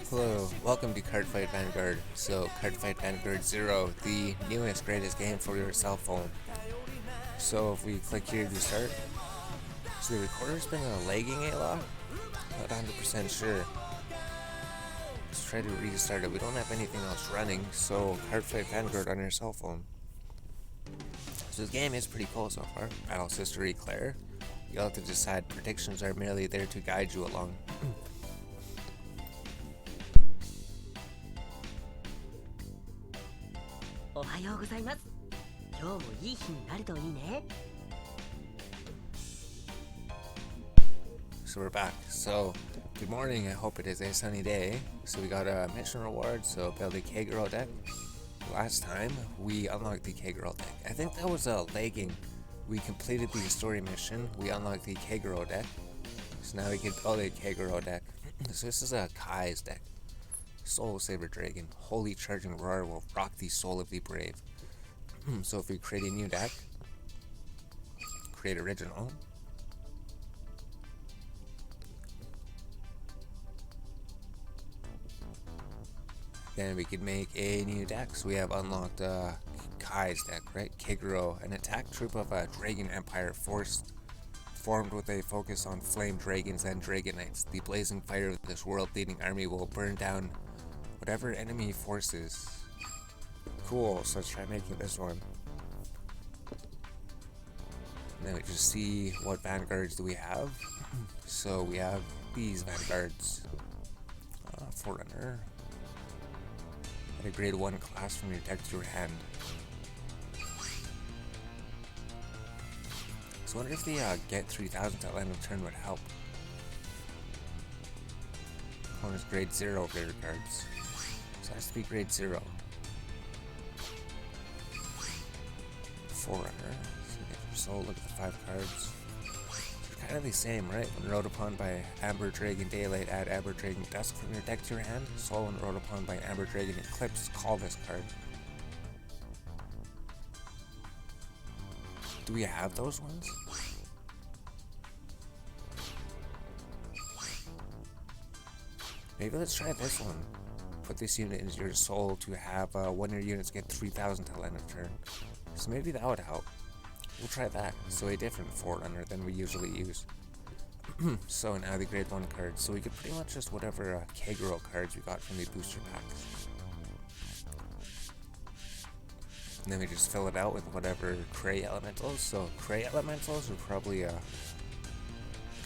Hello, welcome to Cardfight Vanguard. So, Cardfight Vanguard 0, the newest, greatest game for your cell phone. So, if we click here to start, so the recorder's been lagging a lot. Not 100% sure. Let's try to restart it. We don't have anything else running, so Cardfight Vanguard on your cell phone. So, this game is pretty cool so far. Battle history clear. You'll have to decide. Predictions are merely there to guide you along. おはようございます。今日もいい日になるといいね。So we're back. So, good morning. I hope it is a sunny day. So we got a mission reward. So build a Kagero deck. Last time we unlocked the Kagero deck. I think that was lagging. We completed the story mission. We unlocked the Kagero deck. So now we can build a Kagero deck. So this is a Kai's deck. Soul Saber Dragon. Holy Charging Roar will rock the soul of the brave. So if we create a new deck, create original. Then we could make a new deck. So we have unlocked Kai's deck, right? Kagero, an attack troop of a Dragon Empire formed with a focus on flame dragons and dragon knights. The blazing fire of this world-leading army will burn down whatever enemy forces. Cool, so let's try making this one. Now we just see what vanguards do we have. So we have these vanguards. Forerunner. Add a grade 1 class from your deck to your hand. So I wonder if the get 3000 at end of turn would help. Opponent's grade 0 rare cards. So it has to be grade 0. Forerunner. So you get your soul, look at the 5 cards. They're kind of the same, right? When rode upon by Amber Dragon Daylight, add Amber Dragon Dusk from your deck to your hand. Soul when rode upon by Amber Dragon Eclipse, call this card. Do we have those ones? Maybe let's try this one. Put this unit into your soul to have one of your units get 3000 till end of turn. So maybe that would help. We'll try that. So a different Forerunner than we usually use. So now the grade 1 cards. So we could pretty much just whatever Kagero cards we got from the booster packs. And then we just fill it out with whatever Cray Elementals. So Cray Elementals are probably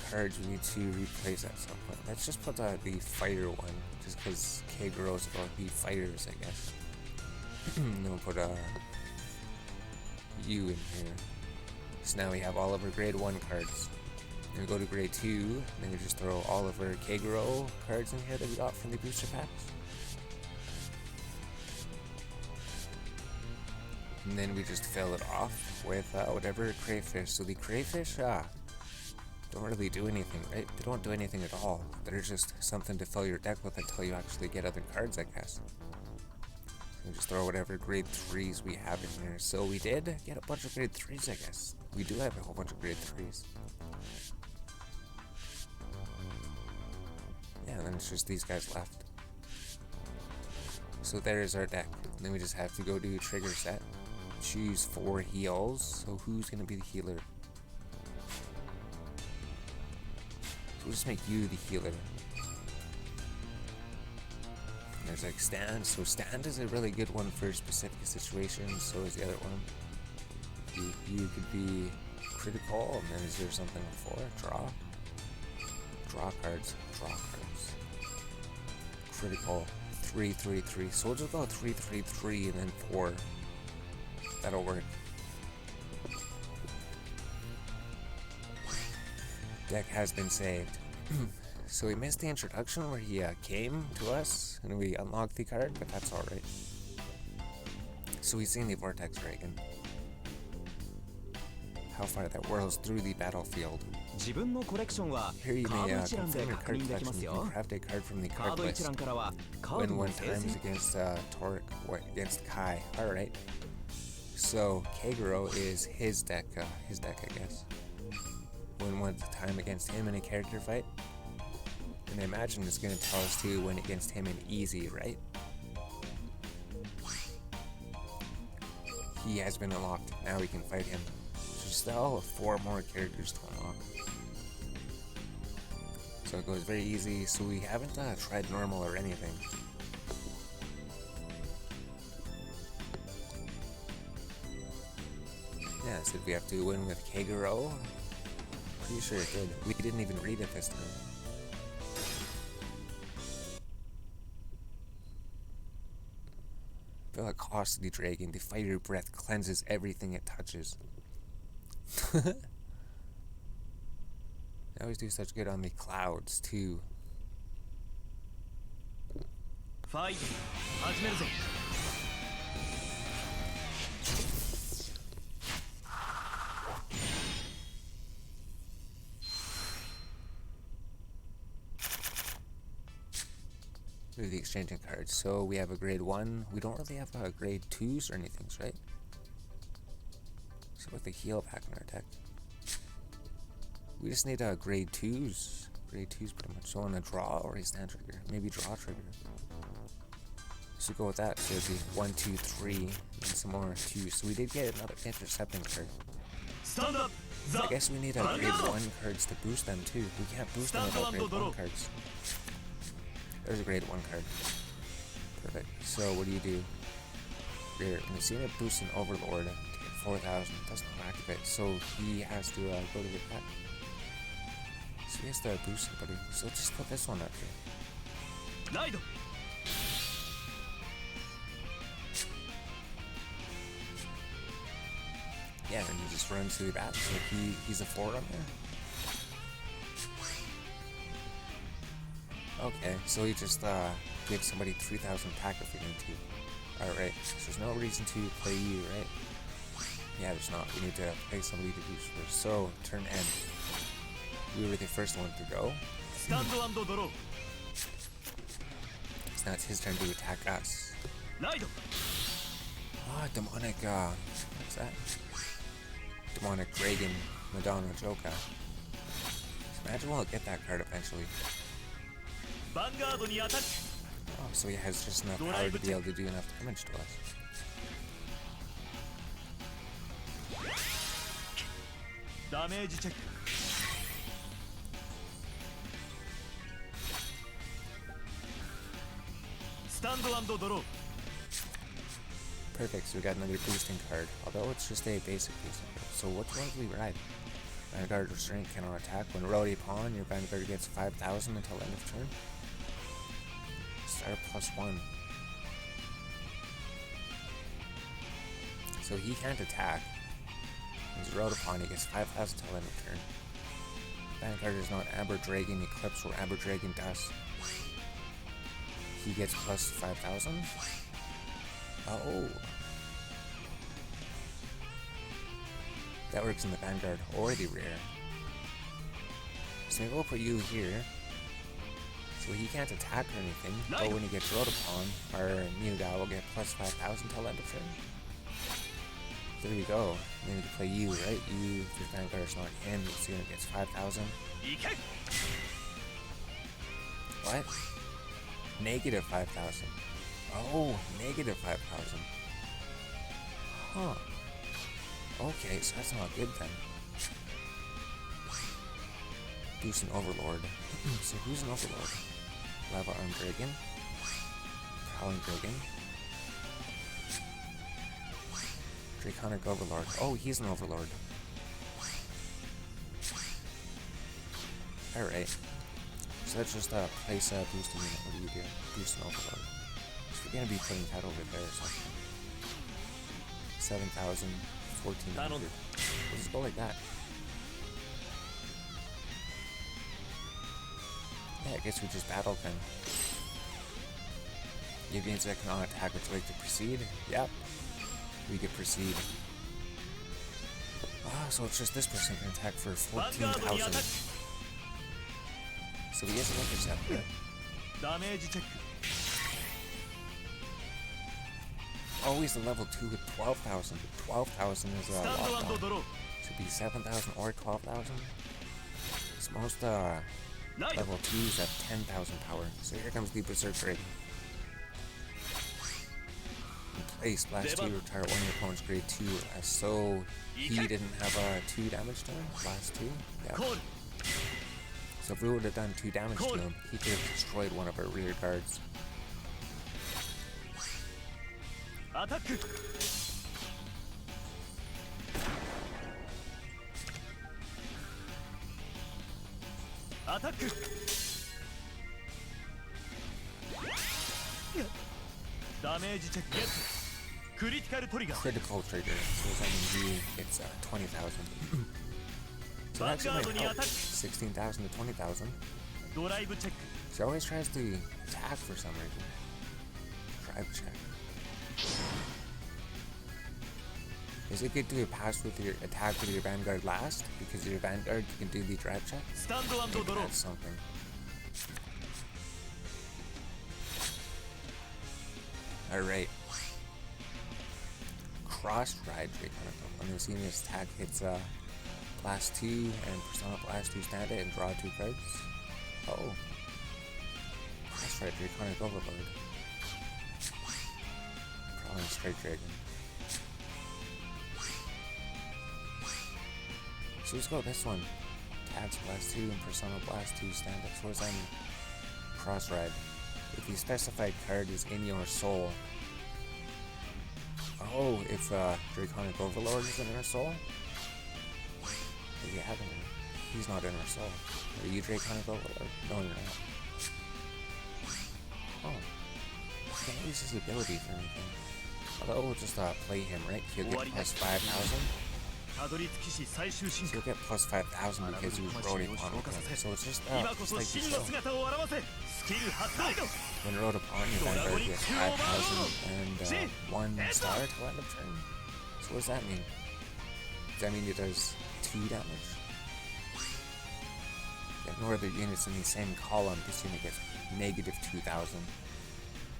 cards we need to replace at some point. Let's just put the fire one, just because Kagero is about the fighters, I guess. And then we'll put U in here. So now we have all of our grade 1 cards. Then we go to grade 2, then we just throw all of our Kagero cards in here that we got from the booster packs. And then we just fill it off with whatever crayfish. So the crayfish don't really do anything, right? They don't do anything at all. They're just something to fill your deck with until you actually get other cards, I guess. So just throw whatever grade 3s we have in here. So we did get a bunch of grade 3s, I guess. We do have a whole bunch of grade 3s. Yeah, and then it's just these guys left. So there's our deck. And then we just have to go to trigger set. Choose 4 heals. So who's going to be the healer? So we'll just make you the healer. And there's like stand. So stand is a really good one for specific situations. So is the other one. You could be critical. And then is there something before? Draw. Draw cards. Draw cards. Critical. 3, 3, 3. So we'll just go 3, 3, 3 and then 4. That'll work. Deck has been saved. So we missed the introduction where he came to us and we unlocked the card, but that's alright. So we've seen the Vortex Dragon. How far that whirls through the battlefield. Here you may confirm your card collection. You can craft a card from the card list. Win 1 times against against Kai. Alright. So Kagero is his deck, I guess. Win 1 time against him in a character fight. And I imagine it's gonna tell us to win against him in easy, right? He has been unlocked. Now we can fight him. So still 4 more characters to unlock. So it goes very easy. So we haven't tried normal or anything. Yeah, so we have to win with Kagero. Pretty sure it did. We didn't even read it this time. I feel like costly dragon. The fire breath cleanses everything it touches. They always do such good on the clouds too. Fight. 始めるぞ. Do the exchanging cards. So we have a grade 1. We don't really have grade 2s or anything, right? So with the heal back in our deck. We just need grade 2s. Grade 2s pretty much. So on a draw or a stand trigger. Maybe draw trigger. So go with that. So it'd be 1, 2, 3, and some more 2. So we did get another intercepting card. Stand up. I guess we need grade 1 cards to boost them too. We can't boost them without grade 1 cards. There's a grade 1 card. Perfect. So what do? Here, we've seen it boost an Overlord to get 4,000. Doesn't activate, so he has to go to get that. So he has to boost somebody. So let's just put this one up here. Ride. Yeah, and he just runs through the bat. So he's a 4 on there. Okay, so he just gives somebody 3,000 attack if we need to. Alright, so there's no reason to play you, right? Yeah, there's not. We need to play somebody to boost first. So, turn end. We were the first one to go. So now it's his turn to attack us. Ah, demonic, what's that? Demonic Dragon, Madonna Joka. So imagine we'll get that card eventually. Vanguardにアタック. Oh, so he has just enough power to be able to do enough damage to us. Damage check. Stand and draw. Perfect, so we got another boosting card, although it's just a basic boosting card. So what one do we ride? Vanguard Restraint cannot attack. When rolled upon, your Vanguard gets 5,000 until end of turn. Start +1. So he can't attack. He's rolled upon, he gets 5,000 until end of turn. Vanguard is not Amber Dragon, Eclipse, or Amber Dragon Dust. He gets plus 5,000. Oh. That works in the Vanguard or the rear. So maybe we'll put you here. So he can't attack or anything, but when he gets rolled upon, our new guy will get plus 5,000 till end of turn. There we go. And then we can play you, right? You, if your Vanguard's not him, so he gets 5,000. What? Negative 5,000. Oh, negative 5,000. Huh. Okay, so that's not good then. Boost an Overlord. So who's an Overlord? Lava Arm Dragon. Prowling Dragon. Draconic Overlord. Oh, he's an Overlord. Alright. So let's just place a boosting unit. What do you do? Boost an Overlord. So we're gonna be putting that over there or something. 7,000, 1,400. We'll just go like that. Yeah, I guess we just battled then. Give units that cannot attack which like to proceed. Yep. We could proceed. Ah, so it's just this person can attack for 14,000. So he is an interceptor. Damage check. Oh, he's a level 2 with 12,000. 12,000 is a lot. Should be 7,000 or 12,000. It's most ライド Level 2 is at 10,000 power. So here comes the Berserk Dragon. Place Blast 2, retire one of your opponent's grade 2. So he didn't have 2 damage to him? Blast 2? Yeah. コール So if we would have done 2 damage to him, he could have destroyed one of our rear guards. アタック アタック ダメージチェックゲットクリティカルトリガー Critical trigger. So that means he gets 20,000. So that actually might help. 16,000 to 20,000. ドライブチェック She always tries to attack for some reason. Drive check. Is it good to pass with your attack with your Vanguard last? Because your Vanguard you can do the drive check? スタンドアンド Maybe ドロー that's something. Alright. Cross ride Draconic. When the senior's attack hits Blast 2 and Persona Blast 2 stand it and draw 2 cards. Oh. Cross ride Draconic Overload. Probably Straight Dragon. So let's go with this one. Attacks Blast 2 and Persona Blast 2 stand it. So I'm Cross ride. If the specified card is in your soul. Oh, if Draconic Overlord is in her soul? If you haven't, he's not in her soul. Are you Draconic Overlord? No, you're not. Oh. I can't use his ability for anything. Although we'll just play him, right? He'll get plus 5,000. たどり着きし最終進 So 化 you'll get plus 5,000 because you rode upon him. So it's just, 今こ just そ like 真 you の said. 姿を現せスキル発動 When rode upon your Vanguard, you get 5,000 and 1 star to end of turn. So what does that mean? Does that mean it does 2 damage? You have no other units in the same column. This unit gets negative 2,000.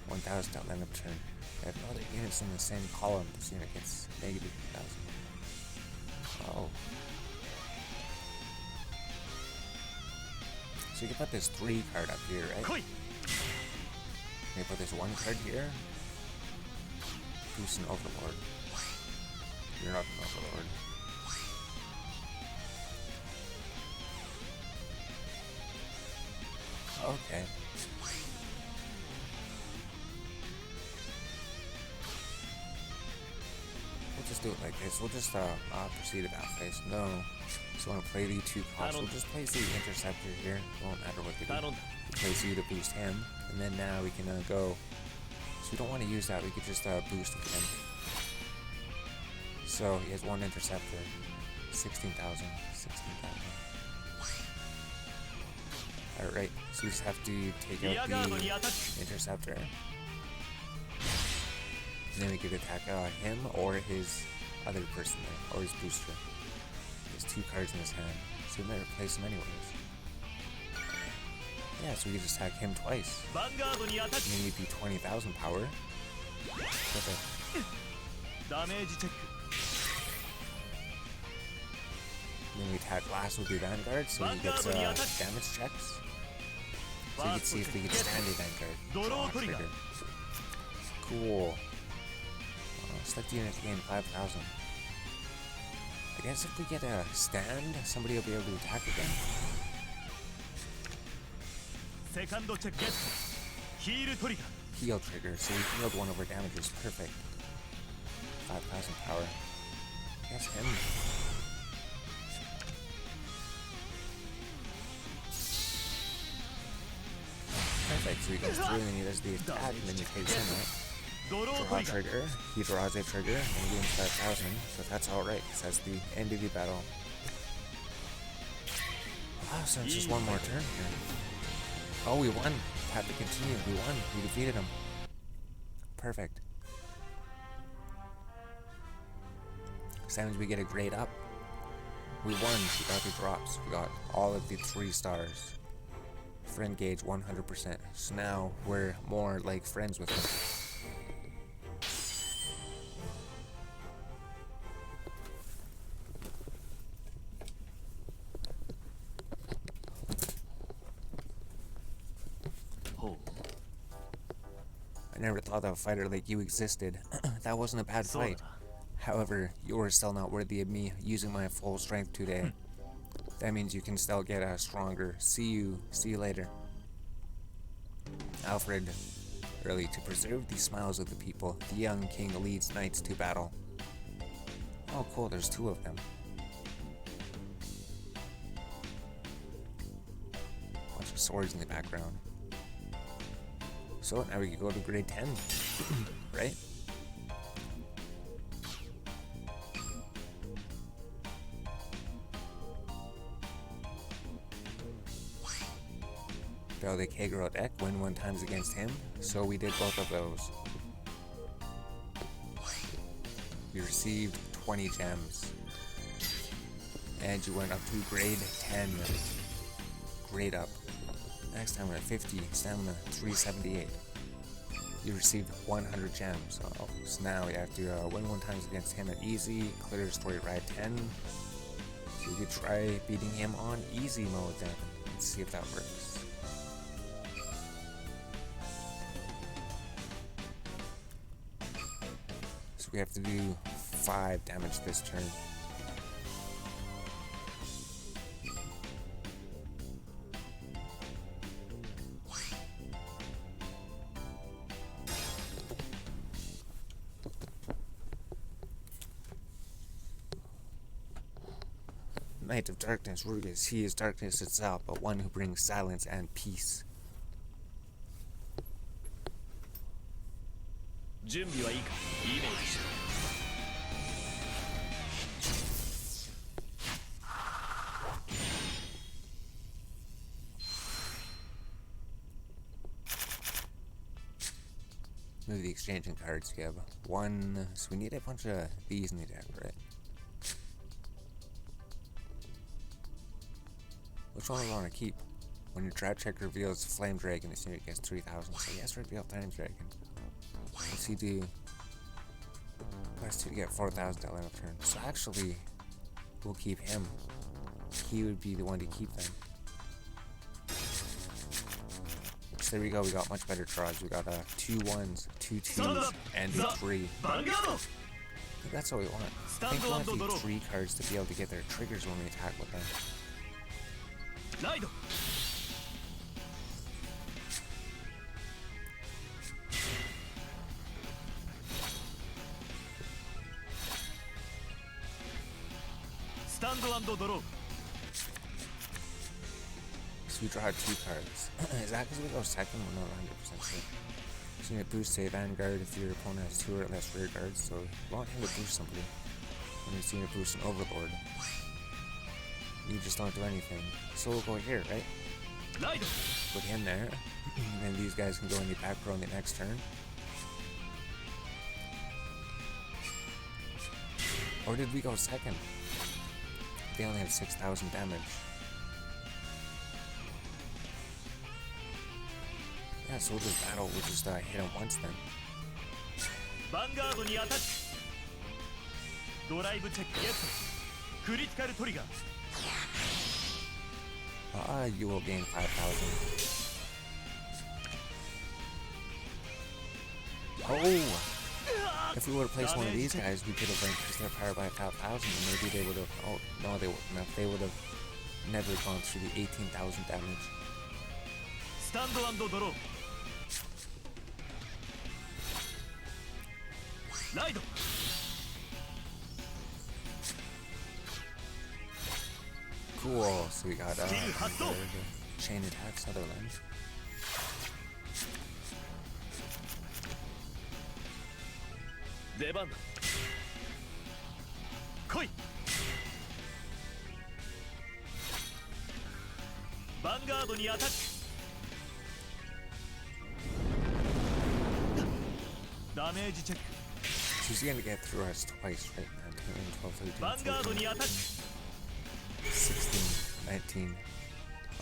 1,000 to end of turn. You have no other units in the same column. This unit gets negative 2,000. Oh. So you can put this 3 card up here, right? 来い Maybe put this 1 card here. Boost an Overlord. You're not an Overlord. Okay. We'll just do it like this. We'll just proceed about phase. No. So want to play the 2 costs. We'll just place the Interceptor here. It won't matter what they do. 頼んだ Place you to boost him, and then now we can go. So we don't want to use that. We could just boost with him. So he has 1 Interceptor. 16,000. 16,000. Alright, so we just have to take リア out ガード the にアタック Interceptor. And then we could attack him or his other person there, or his booster. He has 2 cards in his hand, so we might replace him anyways. Yeah, so we could just attack him twice. ヴァンガードにアタッ And then you'd be 20,000 power. Perfect. クダメージチェック And then we attack last with the Vanguard, so he gets damage checks. So you can see if we can stand a Vanguard. Draw a trigger. Cool. Select unit gain 5,000. I guess if we get a stand, somebody will be able to attack again. セカンドチェックゲットヒールトリガー Heal trigger, so we healed 1 of our damages. Perfect. 5,000 power. Yes, him. Perfect, so he goes through and then he does the attack and then you face him, right? ドロート Draw リガー trigger, he draws a trigger and gains 5,000, so that's alright, because that's the end of the battle. Wow, so it's just 1 more turn here. Oh, we won. Had to continue. We won. We defeated him. Perfect. So that means we get a grade up. We won. We got the drops. We got all of the 3 stars. Friend gauge 100%. So now we're more like friends with him. ほう I never thought a fighter like you existed. That wasn't a bad そうだ fight. な However, you are still not worthy of me using my full strength today. That means you can still get stronger. See you later. Alfred. Early to preserve the smiles of the people, the young king leads knights to battle. Oh cool, there's two of them. Bunch of swords in the background. So now we can go to grade 10, right? Fail the Kagero deck, win 1 times against him, so we did both of those. You received 20 gems. And you went up to grade 10. Grade up. Next time we're at 50, stamina 378. You received 100 gems. Oh, so now we have to win 1 times against him at easy, clear story ride 10. So you could try beating him on easy mode then. Let's see if that works. So we have to do 5 damage this turn. Knight of Darkness, Rugus, he is darkness itself, but one who brings silence and peace. 準備はいいかイメージしろ Move the exchanging cards. You have 1, so we need a bunch of these in the deck, right? Which one do I want to keep? When your trap check reveals Flame Dragon, this unit gets 3,000. So yes, reveal Flame Dragon. What's he do? Last 2 to get 4,000 that line of turn. So actually, we'll keep him. He would be the one to keep them. So there we go, we got much better draws. We got 2 1s, 2 2s, and a 3. I think that's what we want. I think we want the 3 cards to be able to get their triggers when we attack with them. ライド スタンド&ドロー So we draw 2 cards. Is that because we go second? We're not 100% sure. So you need to boost a Vanguard if your opponent has 2 or less rear guards, so you want him to boost somebody. And you need to boost an Overlord. You just don't do anything. So we'll go here, right? ライド Put him there. And then these guys can go in the back row on the next turn. Or did we go second? They only have 6,000 damage. Yeah, so we'll just battle. We'll just hit him once then. ヴァンガードにアタックドライブチェックゲットクリティカルトリガー You will gain 5,000. Oh! If we would have placed one of these guys, we could have increased their power by 5,000, and maybe they would have. Oh, no, they wouldn't have. They would have never gone through the 18,000 damage. スタンド&ドローライド Cool, so we got chain attacks, Sutherland. Deban. 来い ヴァンガードにアタックダメージチェック So he's gonna get through us twice, right? 10, 12, 13, ヴァンガードにアタック 16, 19.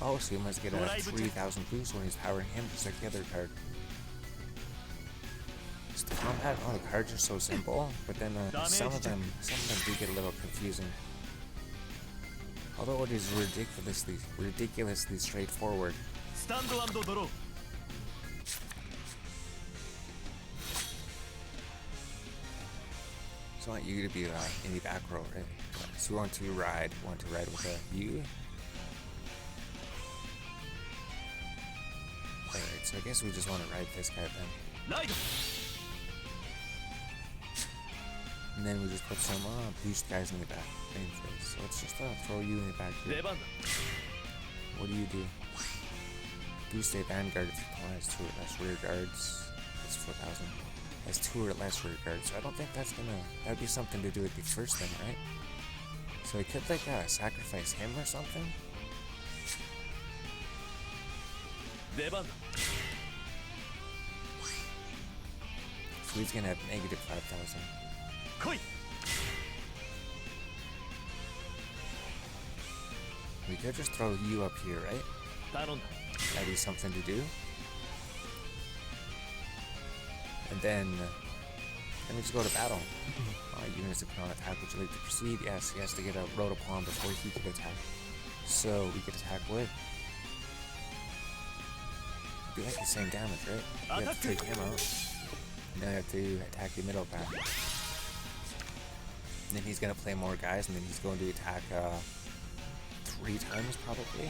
Oh, so he must get a 3,000 boost when he's powering him, just like the other card. Just the combat, oh, the cards are so simple, but then some of them do get a little confusing. Although it is ridiculously straightforward. スタンド&ドロー So I want you to be in the back row, right? So we want to ride with you. Alright, so I guess we just want to ride this guy then. And then we just put some boost guys in the back. So let's just throw you in the back here. What do you do? Boost a Vanguard if your opponent has 2 or less rear guards. That's 4,000. Has 2 or less rear guards. So I don't think that's gonna... That'd be something to do with the first thing, right? So we could like sacrifice him or something. So he's gonna have negative 5,000. We could just throw you up here, right? That'd be something to do. And then we just go to battle. Units cannot attack. Would you like to proceed? Yes, he has to get a road upon before he can attack. So we could attack with. It'd be like the same damage, right? You have to take him out. And then you have to attack the middle back. And then he's gonna play more guys, and then he's going to attack 3 times probably.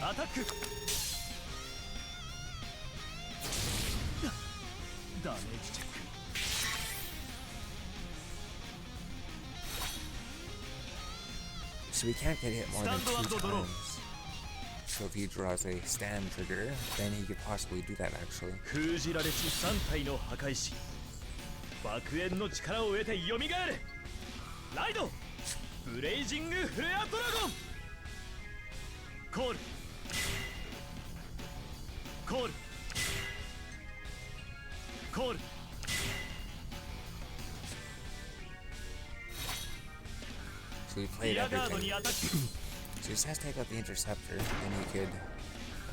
So we can't get hit more than 2 times. So if he draws a stand trigger, then he could possibly do that actually. So he played everything. So he just has to take out the interceptor, and he could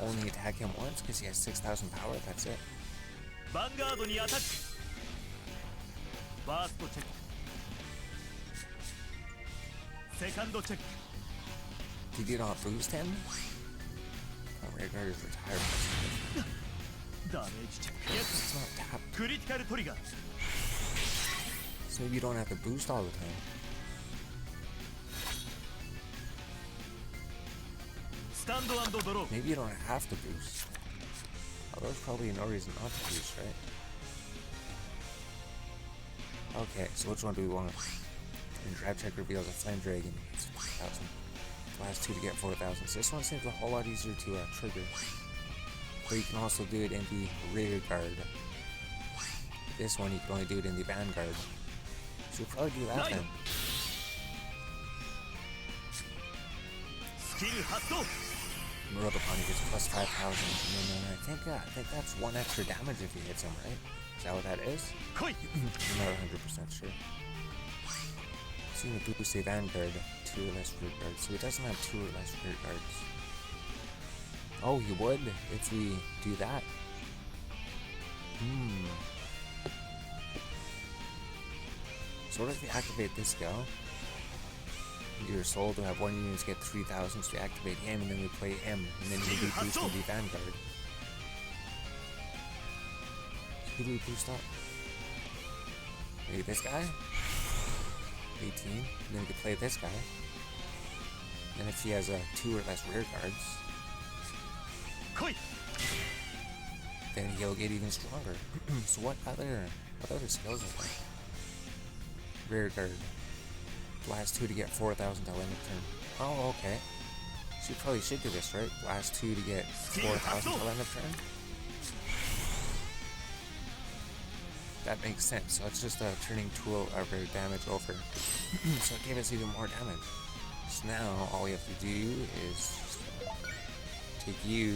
only attack him once because he has 6,000 power, that's it. Did you not boost him? Oh, Rhaegar is retired. It's not tapped. So maybe you don't have to boost all the time. Maybe you don't have to boost. Although there's probably no reason not to boost, right? Okay, so which one do we want? And Drive Check reveals a Flame Dragon. It's 5,000. Last 2 to get 4,000. So this one seems a whole lot easier to trigger. But you can also do it in the rear guard. This one you can only do it in the Vanguard. So we'll probably do that then. Road upon he gets plus 5,000, and then I think that's 1 extra damage if he hits him, right? Is that what that is? I'm not 100% sure. So you can boost a Vanguard 2 or less rear guards, so he doesn't have 2 or less rear guards. Oh, he would if we do that. So what if we activate this guy? Your soul to have 1 unit get 3,000, so we activate him and then we play him, and then he'll be boosting the Vanguard. Who do we boost up? Maybe this guy? 18, and then we can play this guy. And if he has 2 or less rear guards, then he'll get even stronger. So what other skills are there? Rear guard. Blast 2 to get 4,000 to limit turn. Oh, okay. So you probably should do this, right? Blast 2 to get 4,000 to limit turn. That makes sense. So it's just a turning tool over damage over. So it gave us even more damage. So now all we have to do is take you.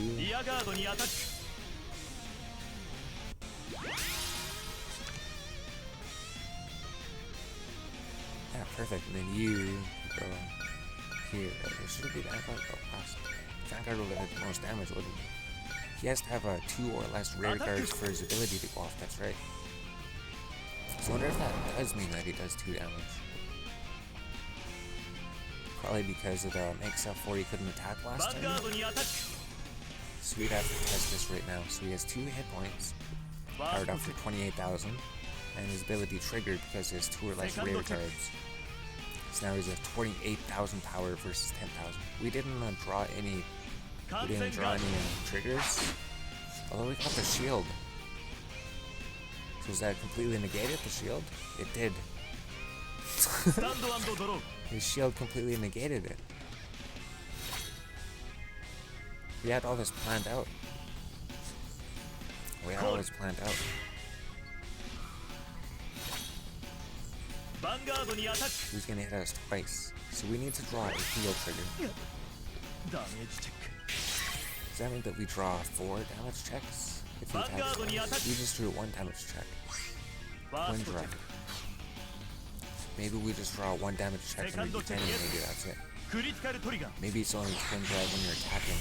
Yeah, perfect. And then you go here. Or should it be Vanguard? Go past. Vanguard would have the most damage, wouldn't he? He has to have 2 or less rear guards for his ability to go off. That's right. So I wonder if that does mean that he does 2 damage. Probably because of makes up for he couldn't attack last time. So we'd have to test this right now. So he has 2 hit points, powered up for 28,000, and his ability triggered because he has 2 or less rear guards. So now he's at 28,000 power versus 10,000. We didn't draw any. We didn't draw any triggers. Although we got the shield. So was that completely negated, the shield? It did. His shield completely negated it. We had all this planned out. We had all this planned out. He's gonna hit us twice. So we need to draw a heal trigger. Does that mean that we draw 4 damage checks? If he attacks twice? We just drew 1 damage check. 1 draw. Maybe we just draw 1 damage check when we're defending, maybe that's it. Maybe it's only twin drive when you're attacking.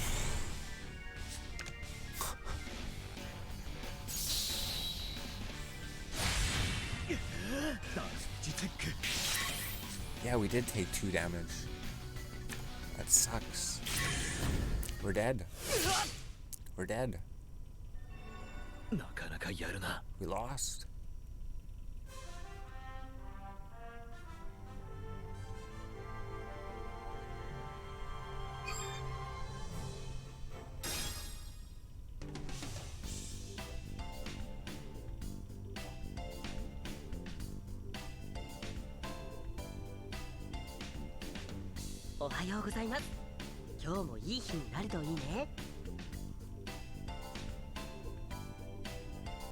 Yeah, we did take 2 damage. That sucks. We're dead. We're dead. We lost. Ohayou gozaimasu. 今日もいい日になるといいね。